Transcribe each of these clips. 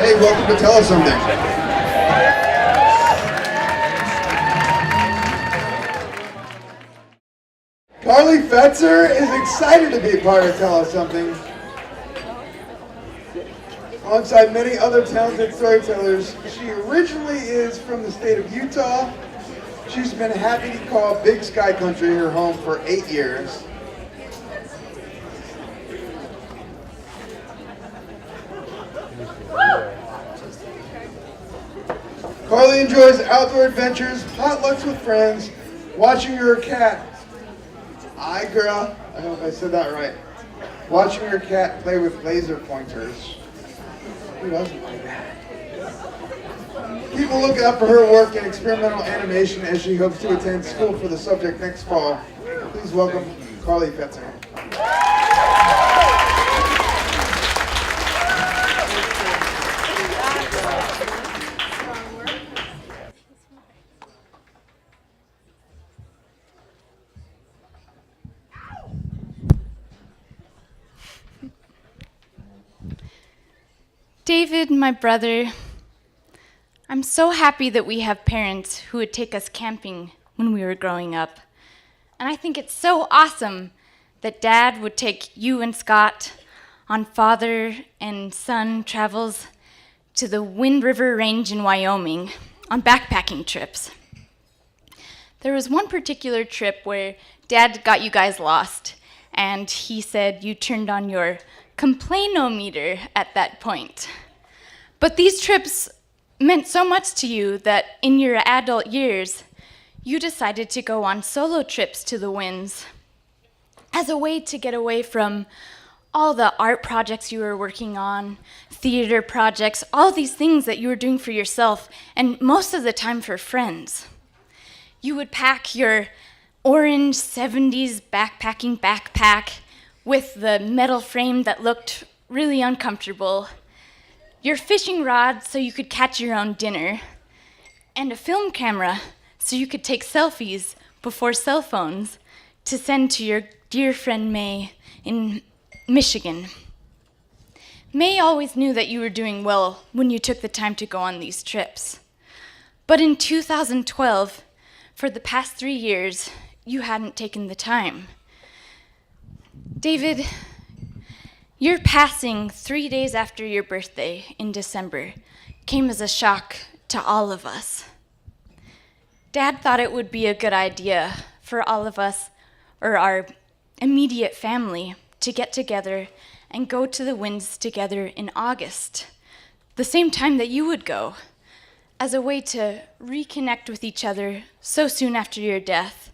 Hey, welcome to Tell Us Something. Carley Fetzer is excited to be a part of Tell Us Something. Alongside many other talented storytellers, she originally is from the state of Utah. She's been happy to call Big Sky Country her home for 8 years. Carley enjoys outdoor adventures, potlucks with friends, watching her cat, I hope I said that right, watching her cat play with laser pointers. Who doesn't like that? People look out for her work in experimental animation as she hopes to attend school for the subject next fall. Please welcome Carley Fetzer. David, my brother, I'm so happy that we have parents who would take us camping when we were growing up. And I think it's so awesome that Dad would take you and Scott on father and son travels to the Wind River Range in Wyoming on backpacking trips. There was one particular trip where Dad got you guys lost, and he said you turned on your complainometer at that point. But these trips meant so much to you that in your adult years, you decided to go on solo trips to the winds as a way to get away from all the art projects you were working on, theater projects, all these things that you were doing for yourself, and most of the time for friends. You would pack your orange 70s backpacking backpack with the metal frame that looked really uncomfortable, your fishing rod so you could catch your own dinner, and a film camera so you could take selfies before cell phones to send to your dear friend May in Michigan. May always knew that you were doing well when you took the time to go on these trips. But in 2012, for the past 3 years, you hadn't taken the time. David, your passing 3 days after your birthday in December came as a shock to all of us. Dad thought it would be a good idea for all of us, or our immediate family, to get together and go to the winds together in August, the same time that you would go, as a way to reconnect with each other so soon after your death,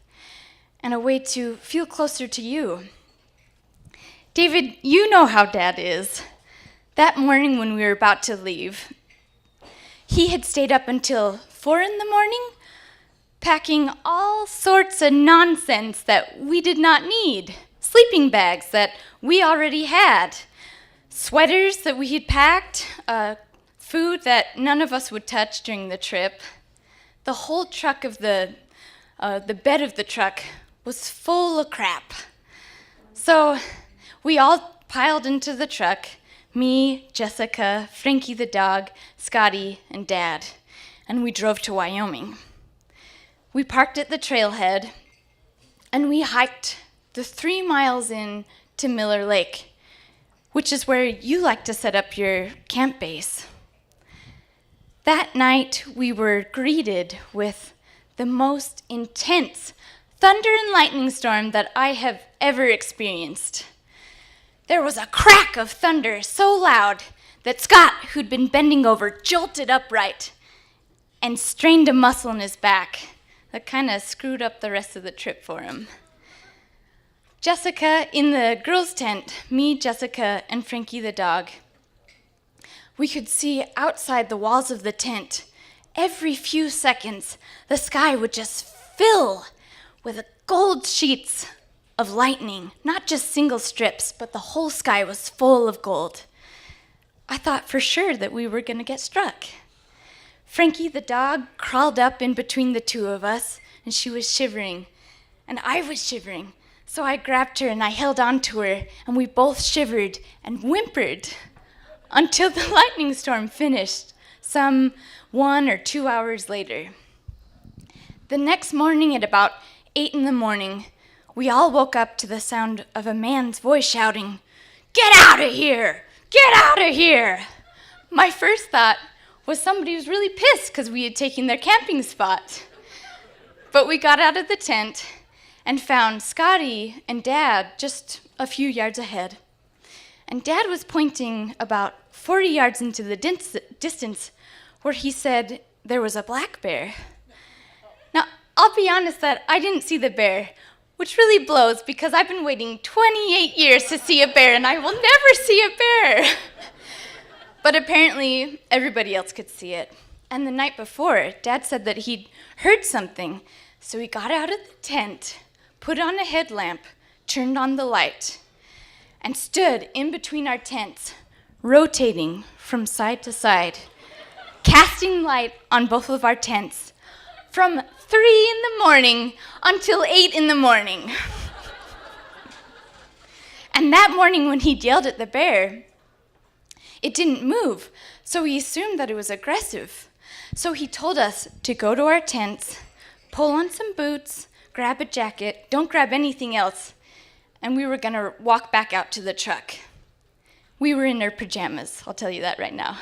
and a way to feel closer to you. David, you know how Dad is. That morning when we were about to leave, he had stayed up until 4 in the morning, packing all sorts of nonsense that we did not need. Sleeping bags that we already had, sweaters that we had packed, food that none of us would touch during the trip. The whole truck of the bed of the truck was full of crap. So we all piled into the truck, me, Jessica, Frankie the dog, Scotty, and Dad, and we drove to Wyoming. We parked at the trailhead, and we hiked the 3 miles in to Miller Lake, which is where you like to set up your camp base. That night, we were greeted with the most intense thunder and lightning storm that I have ever experienced. There was a crack of thunder so loud that Scott, who'd been bending over, jolted upright and strained a muscle in his back that kind of screwed up the rest of the trip for him. Jessica, in the girls' tent, me, Jessica, and Frankie the dog, we could see outside the walls of the tent, every few seconds, the sky would just fill with gold sheets of lightning, not just single strips, but the whole sky was full of gold. I thought for sure that we were going to get struck. Frankie the dog crawled up in between the two of us, and she was shivering, and I was shivering. So I grabbed her and I held on to her, and we both shivered and whimpered until the lightning storm finished some 1 or 2 hours later. The next morning at about 8 in the morning, we all woke up to the sound of a man's voice shouting, "Get out of here! Get out of here!" My first thought was somebody was really pissed because we had taken their camping spot. But we got out of the tent and found Scotty and Dad just a few yards ahead. And Dad was pointing about 40 yards into the distance where he said there was a black bear. Now, I'll be honest that I didn't see the bear, which really blows because I've been waiting 28 years to see a bear and I will never see a bear. But apparently everybody else could see it. And the night before, Dad said that he'd heard something, so he got out of the tent, put on a headlamp, turned on the light, and stood in between our tents, rotating from side to side, casting light on both of our tents from 3 in the morning until 8 in the morning. And that morning when he yelled at the bear, it didn't move, so we assumed that it was aggressive. So he told us to go to our tents, pull on some boots, grab a jacket, don't grab anything else, and we were gonna walk back out to the truck. We were in our pajamas, I'll tell you that right now.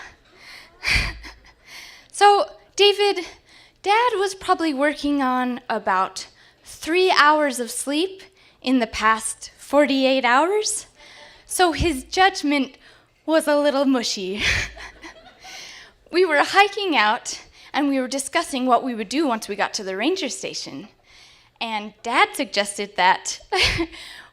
So, David, Dad was probably working on about 3 hours of sleep in the past 48 hours, so his judgment was a little mushy. We were hiking out, and we were discussing what we would do once we got to the ranger station. And Dad suggested that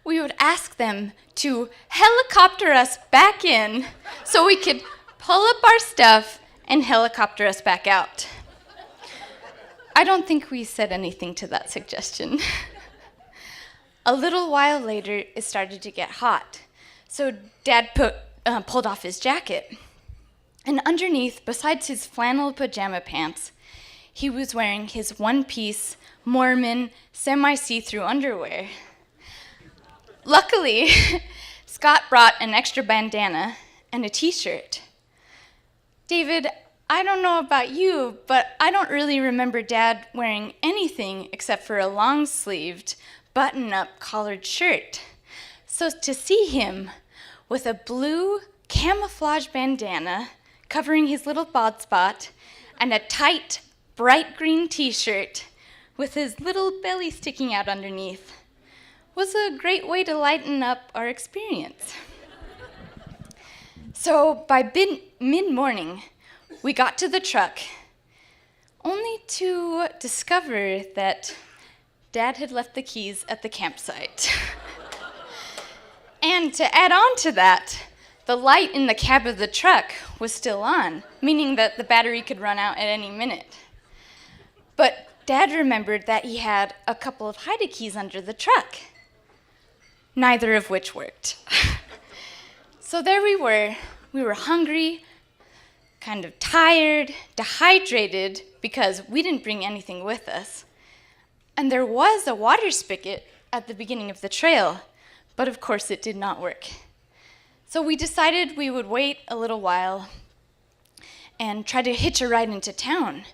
we would ask them to helicopter us back in so we could pull up our stuff and helicopter us back out. I don't think we said anything to that suggestion. A little while later, it started to get hot. So Dad pulled off his jacket. And underneath, besides his flannel pajama pants, he was wearing his one-piece Mormon semi-see-through underwear. Luckily, Scott brought an extra bandana and a t-shirt. David, I don't know about you, but I don't really remember Dad wearing anything except for a long-sleeved, button-up collared shirt. So to see him with a blue camouflage bandana covering his little bald spot and a tight, bright green t-shirt with his little belly sticking out underneath was a great way to lighten up our experience. So by mid-morning, we got to the truck, only to discover that Dad had left the keys at the campsite. And to add on to that, the light in the cab of the truck was still on, meaning that the battery could run out at any minute. But Dad remembered that he had a couple of hide keys under the truck, neither of which worked. So there we were hungry, kind of tired, dehydrated, because we didn't bring anything with us. And there was a water spigot at the beginning of the trail, but of course it did not work. So we decided we would wait a little while and try to hitch a ride into town,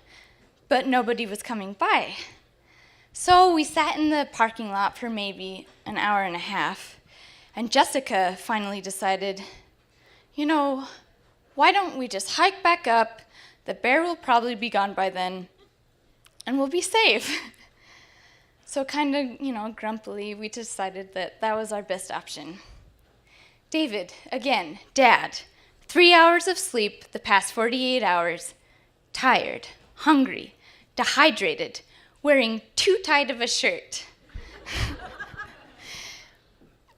but nobody was coming by. So we sat in the parking lot for maybe an hour and a half, and Jessica finally decided, why don't we just hike back up? The bear will probably be gone by then, and we'll be safe. So kind of, grumpily, we decided that that was our best option. David, again, Dad, 3 hours of sleep the past 48 hours, tired, hungry, dehydrated, wearing too tight of a shirt.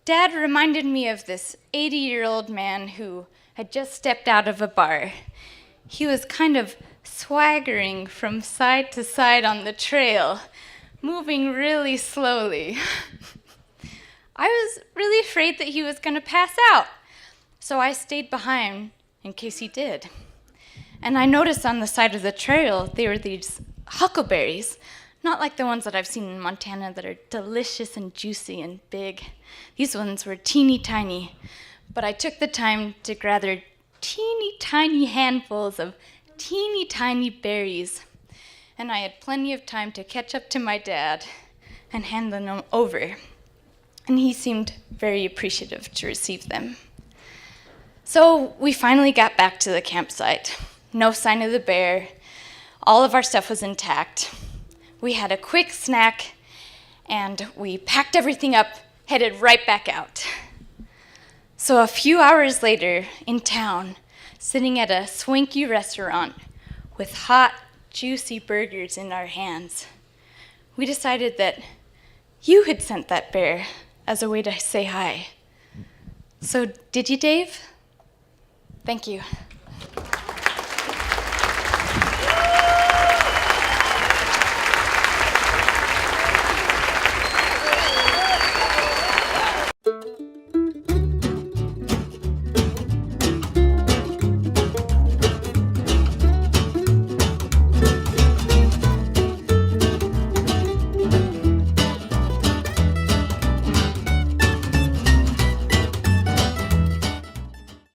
Dad reminded me of this 80-year-old man who had just stepped out of a bar. He was kind of swaggering from side to side on the trail, moving really slowly. I was really afraid that he was going to pass out, so I stayed behind in case he did. And I noticed on the side of the trail there were these huckleberries, not like the ones that I've seen in Montana that are delicious and juicy and big. These ones were teeny tiny, but I took the time to teeny tiny handfuls of teeny tiny berries, and I had plenty of time to catch up to my dad and hand them over, and he seemed very appreciative to receive them. So we finally got back to the campsite. No sign of the bear. All of our stuff was intact. We had a quick snack, and we packed everything up, headed right back out. So a few hours later, in town, sitting at a swanky restaurant with hot, juicy burgers in our hands, we decided that you had sent that bear as a way to say hi. So did you, Dave? Thank you.